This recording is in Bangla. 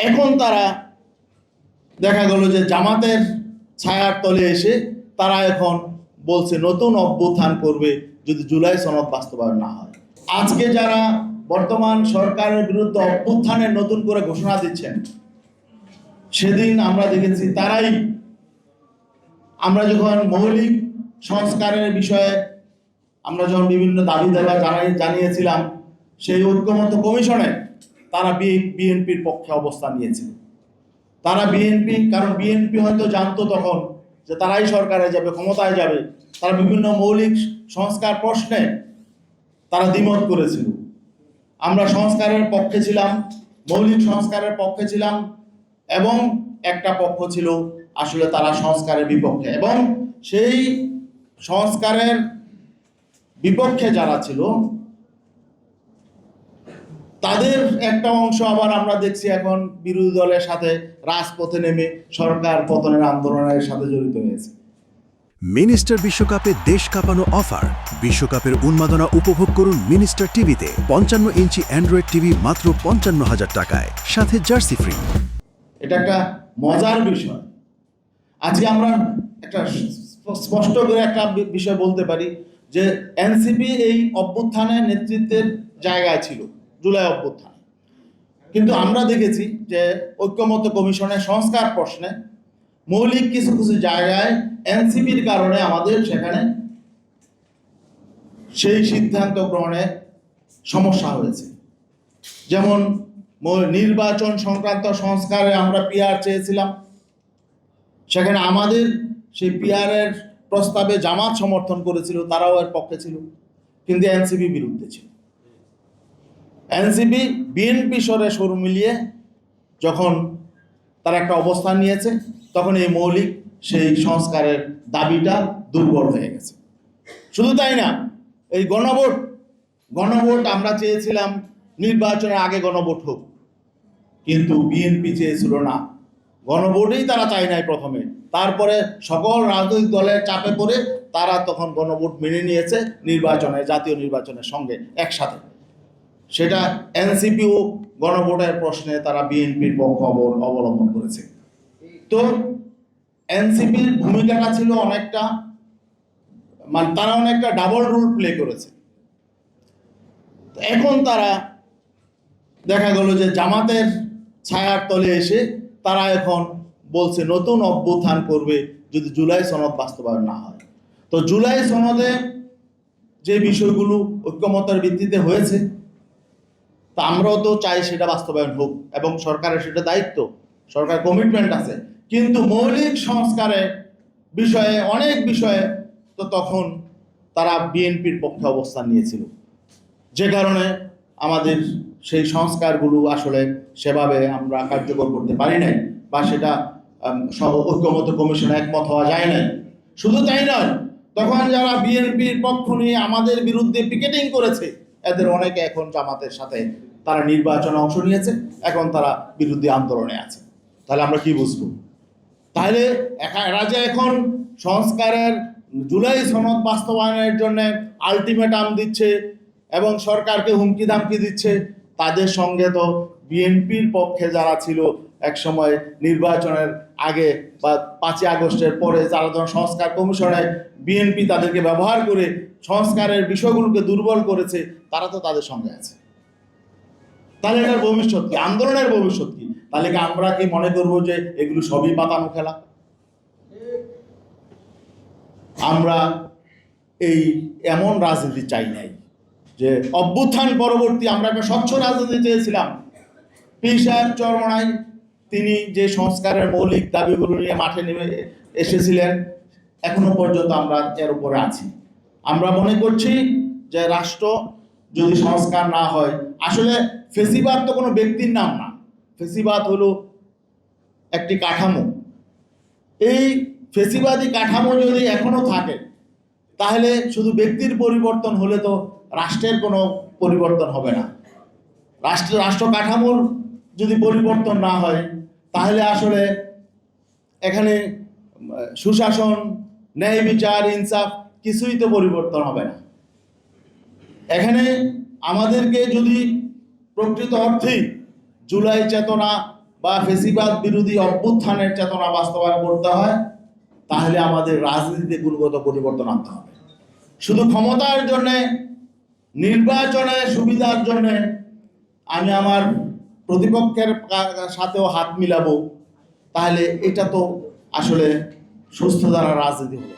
এখন তারা দেখা গেল যে জামাতের ছায়ার তলে এসে তারা এখন বলছে নতুন অভ্যুত্থান করবে যদি জুলাই সনদ বাস্তবায়ন না হয়। আজকে যারা বর্তমান সরকারের বিরুদ্ধে অভ্যুত্থানের নতুন করে ঘোষণা দিচ্ছেন, সেদিন আমরা দেখেছি তারাই, আমরা যখন মৌলিক সংস্কারের বিষয়ে আমরা যখন বিভিন্ন দাবি দাবা জানিয়েছিলাম, সেই ঐক্যমত্য কমিশনে তারা বিএনপির পক্ষে অবস্থান নিয়েছিল। তারা বিএনপি, কারণ বিএনপি হয়তো জানতো তখন যে তারাই সরকারে যাবে, ক্ষমতায় যাবে, তারা বিভিন্ন মৌলিক সংস্কার প্রশ্নে তারা দ্বিমত করেছিল। আমরা সংস্কারের পক্ষে ছিলাম, মৌলিক সংস্কারের পক্ষে ছিলাম, এবং একটা পক্ষ ছিল আসলে তারা সংস্কারের বিপক্ষে। এবং সেই সংস্কারের বিপক্ষে যারা ছিল তাদের একটা অংশ আবার আমরা দেখছি এখন বিরোধী দলের সাথে রাজপথে নেমে সরকার পতনের আন্দোলনের সাথে জড়িত হয়েছে। মিনিস্টার বিশ্বকাপে দেশ কাঁপানো অফার। বিশ্বকাপের উন্মাদনা উপভোগ করুন মিনিস্টার টিভিতে। 55 ইঞ্চি অ্যান্ড্রয়েড টিভি মাত্র 55,000 টাকায়, সাথে জার্সি ফ্রি। এটা একটা মজার বিষয়। আজকে আমরা একটা স্পষ্ট করে একটা বিষয় বলতে পারি যে এনসিপি এই অভ্যুত্থানের নেতৃত্বের জায়গায় ছিল জুলাই অভ্যুত্থান, কিন্তু আমরা দেখেছি যে ঐক্যমত্য কমিশনের সংস্কার প্রশ্নে মৌলিক কিছু কিছু জায়গায় এনসিপির কারণে আমাদের সেখানে সেই সিদ্ধান্ত গ্রহণে সমস্যা হয়েছে। যেমন নির্বাচন সংক্রান্ত সংস্কারে আমরা পিআর চেয়েছিলাম, সেখানে আমাদের সেই পিআরের প্রস্তাবে জামাত সমর্থন করেছিল, তারাও এর পক্ষে ছিল, কিন্তু এনসিপি বিরুদ্ধে ছিল। এনসিপি বিএনপি সরে সুর মিলিয়ে যখন তারা একটা অবস্থান নিয়েছে, তখন এই মৌলিক সেই সংস্কারের দাবিটা দুর্বল হয়ে গেছে। শুধু তাই না, এই গণভোট আমরা চেয়েছিলাম নির্বাচনের আগে গণভোট হোক, কিন্তু বিএনপি চেয়েছিল না, গণভোটেই তারা চায় নাই প্রথমে, তারপরে সকল রাজনৈতিক দলের চাপে পড়ে তারা তখন গণভোট মেনে নিয়েছে নির্বাচনে, জাতীয় নির্বাচনের সঙ্গে একসাথে। সেটা এনসিপিও গণভোটের প্রশ্নে তারা বিএনপির পক্ষ অবলম্বন করেছে। তো এনসিপির ভূমিকাটা ছিল অনেকটা, মানে তারা অনেকটা ডাবল রোল প্লে করেছে। এখন তারা দেখা গেল যে জামাতের ছায়ার তলে এসে তারা এখন বলছে নতুন অভ্যুত্থান করবে যদি জুলাই সনদ বাস্তবায়ন না হয়। তো জুলাই সনদে যে বিষয়গুলো ঐক্যমতের ভিত্তিতে হয়েছে, তা আমরাও তো চাই সেটা বাস্তবায়ন হোক, এবং সরকারের সেটা দায়িত্ব, সরকার কমিটমেন্ট আছে। কিন্তু মৌলিক সংস্কারের বিষয়ে অনেক বিষয়ে তো তখন তারা বিএনপির পক্ষে অবস্থান নিয়েছিল, যে কারণে আমাদের সেই সংস্কারগুলো আসলে সেভাবে আমরা কার্যকর করতে পারি নাই, বা সেটা ঐক্যমত্য কমিশনে একমত হওয়া যায় নাই। শুধু তাই নয়, তখন যারা বিএনপির পক্ষ নিয়ে আমাদের বিরুদ্ধে পিকেটিং করেছে, এদের অনেকে এখন জামাতের সাথে তারা নির্বাচনে অংশ নিয়েছে, এখন তারা বিরোধী আন্দোলনে আছে। তাহলে আমরা কি বুঝবো? তাহলে এরা যে এখন সংস্কারের জুলাই সনদ বাস্তবায়নের জন্য আলটিমেটাম দিচ্ছে এবং সরকারকে হুমকি ধামকি দিচ্ছে, তাদের সঙ্গে তো বিএনপির পক্ষে যারা ছিল একসময় নির্বাচনের আগে বা 5ই আগস্টের পরে, যারা ধরুন সংস্কার কমিশনে বিএনপি তাদেরকে ব্যবহার করে সংস্কারের বিষয়গুলোকে দুর্বল করেছে, তারা তো তাদের সঙ্গে আছে। তাহলে এটার ভবিষ্যৎ কি? আন্দোলনের ভবিষ্যৎ কি? তাহলে কি আমরা কি মনে করবো যে এগুলো সবই পাতানো খেলা? আমরা এই এমন রাজনীতি চাই নাই যে অভ্যুত্থান পরবর্তী, আমরা একটা স্বচ্ছ রাজনীতি চেয়েছিলাম। পীর সাহেব চরমনাই তিনি যে সংস্কারের মৌলিক দাবিগুলো নিয়ে মাঠে নেমে এসেছিলেন, এখনো পর্যন্ত আমরা এর উপরে আছি। আমরা মনে করছি যে রাষ্ট্র যদি সংস্কার না হয়, আসলে ফেসিবাদ তো কোনো ব্যক্তির নাম না, ফেসিবাদ হলো একটি কাঠামো। এই ফেসিবাদী কাঠামো যদি এখনো থাকে, তাহলে শুধু ব্যক্তির পরিবর্তন হলে তো রাষ্ট্রের কোনো পরিবর্তন হবে না। রাষ্ট্র কাঠামোর যদি পরিবর্তন না হয়, তাহলে আসলে এখানে সুশাসন, ন্যায় বিচার, ইনসাফ কিছুই তো পরিবর্তন হবে না। এখানে আমাদেরকে যদি প্রকৃত অর্থেই জুলাই চেতনা বা ফেসিবাদ বিরোধী অভ্যুত্থানের চেতনা বাস্তবায়ন করতে হয়, তাহলে আমাদের রাজনীতিতে গুণগত পরিবর্তন আনতে হবে। শুধু ক্ষমতার জন্যে, নির্বাচনের সুবিধার জন্যে আমি আমার প্রতিপক্ষের সাথেও হাত মিলাবো, তাহলে এটা তো আসলে সুস্থ ধারা রাজনীতি হলো।